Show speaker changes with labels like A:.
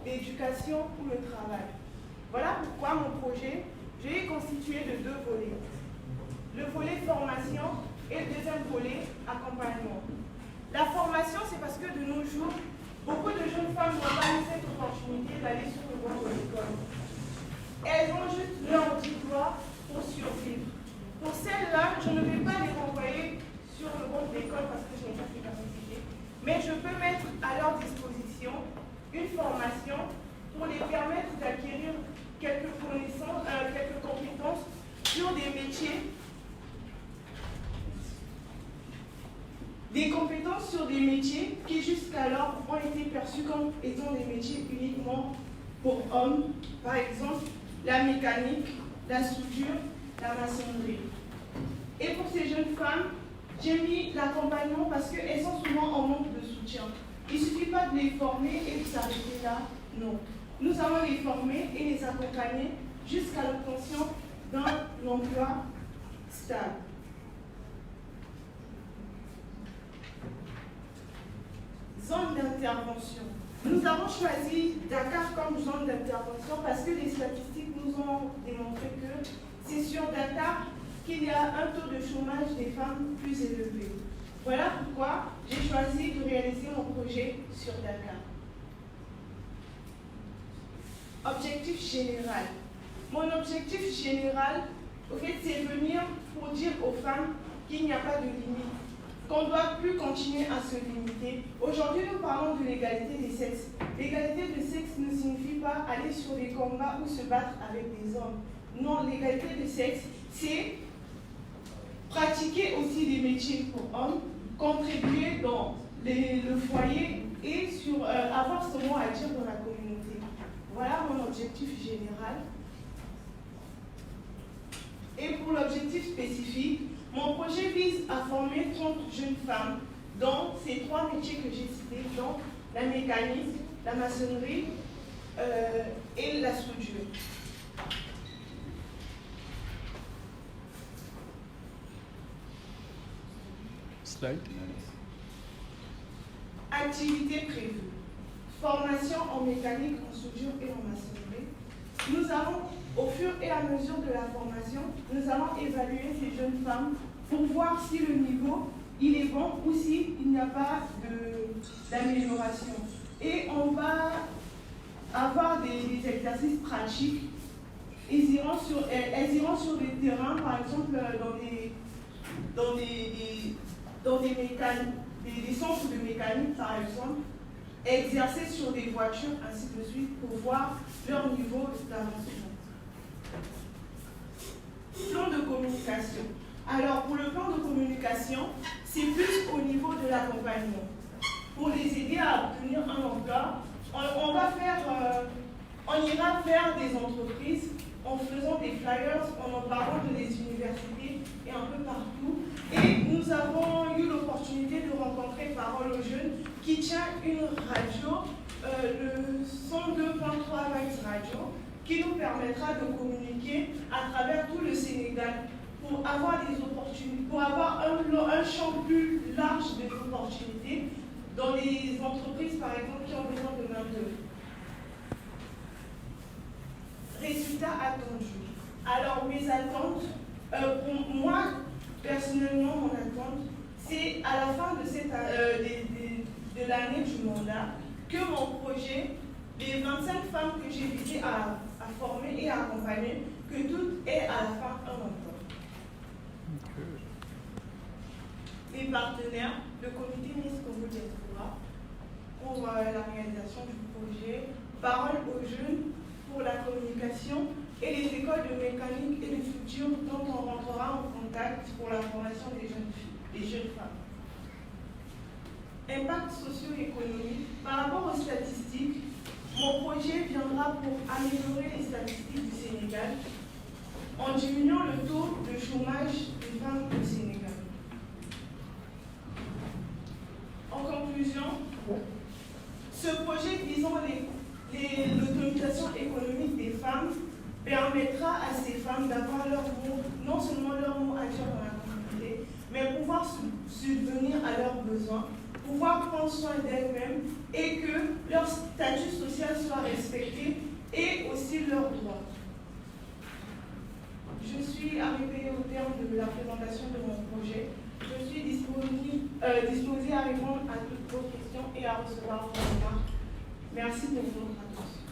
A: l'éducation ou le travail. Voilà pourquoi mon projet, je l'ai constitué de 2 volets. Le volet formation et le deuxième volet accompagnement. La formation, c'est parce que de nos jours, beaucoup de jeunes femmes n'ont pas eu cette opportunité d'aller sur le banc de l'école. Elles ont juste leur diplôme pour survivre. Pour celles-là, je ne vais pas les renvoyer sur le banc de l'école parce que je n'ai pas ces capacités, mais je peux mettre à leur disposition une formation pour les permettre d'acquérir quelques connaissances, quelques compétences sur des métiers, qui jusqu'alors ont été perçus comme étant des métiers uniquement pour hommes, par exemple la mécanique, la soudure, la maçonnerie. Et pour ces jeunes femmes, j'ai mis l'accompagnement parce qu'elles sont souvent en manque de soutien. Il ne suffit pas de les former et de s'arrêter là, non. Nous allons les former et les accompagner jusqu'à l'obtention d'un emploi stable. Zone d'intervention. Nous avons choisi Dakar comme zone d'intervention parce que les statistiques nous ont démontré que c'est sur Dakar qu'il y a un taux de chômage des femmes plus élevé. Voilà pourquoi j'ai choisi de réaliser mon projet sur Dakar. Objectif général. Mon objectif général, au fait, c'est venir pour dire aux femmes qu'il n'y a pas de limite, qu'on ne doit plus continuer à se limiter. Aujourd'hui, nous parlons de l'égalité des sexes. L'égalité des sexes ne signifie pas aller sur des combats ou se battre avec des hommes. Non, l'égalité des sexes, c'est pratiquer aussi des métiers pour hommes, contribuer dans le foyer et avoir son mot à dire dans la communauté. Voilà mon objectif général. Et pour l'objectif spécifique, mon projet vise à former 30 jeunes femmes dans ces 3 métiers que j'ai cités, donc la mécanique, la maçonnerie et la soudure.
B: Slide.
A: Activités prévues. Formation en mécanique, en soudure et en maçonnerie. Nous allons, au fur et à mesure de la formation, nous allons évaluer ces jeunes femmes pour voir si le niveau il est bon ou s'il n'y a pas d'amélioration. Et on va avoir des exercices pratiques. Elles iront sur des terrains, par exemple dans des centres de mécanique, par exemple, exercer sur des voitures, ainsi de suite, pour voir leur niveau d'avancement. Plan de communication. Alors, pour le plan de communication, c'est plus au niveau de l'accompagnement. Pour les aider à obtenir un emploi, on ira vers des entreprises en faisant des flyers, en parlant de des universités et un peu partout. Et nous avons eu l'opportunité de rencontrer Parole aux Jeunes qui tient une radio, le 102.3 Vibes Radio, qui nous permettra de communiquer à travers tout le Sénégal pour avoir des opportunités, pour avoir un champ plus large des opportunités dans les entreprises, par exemple, qui ont besoin de main-d'œuvre. Résultats attendus. Alors, mes attentes, pour moi, personnellement, mon attente, c'est à la fin de l'année du mandat que mon projet, les 25 femmes que j'ai visées à former et à accompagner, que toutes aient à la fin un emploi. Les partenaires, le comité Miss Congo Diaspora pour la réalisation du projet, Parole aux Jeunes pour la communication et les écoles de mécanique et de futur dont on rentrera en contact pour la formation des jeunes femmes. Impact socio-économique. Par rapport aux statistiques, mon projet viendra pour améliorer les statistiques du Sénégal en diminuant le taux de chômage des femmes au Sénégal. En conclusion, ce projet visant l'autonomisation économique des femmes permettra à ces femmes d'avoir leur mot, non seulement leur mot à dire dans la communauté, mais pouvoir subvenir à leurs besoins, pouvoir prendre soin d'elles-mêmes et que leur statut social soit respecté. respecter et aussi leurs droits. Je suis arrivée au terme de la présentation de mon projet. Je suis disposée à répondre à toutes vos questions et à recevoir vos remarques. Merci pour votre attention.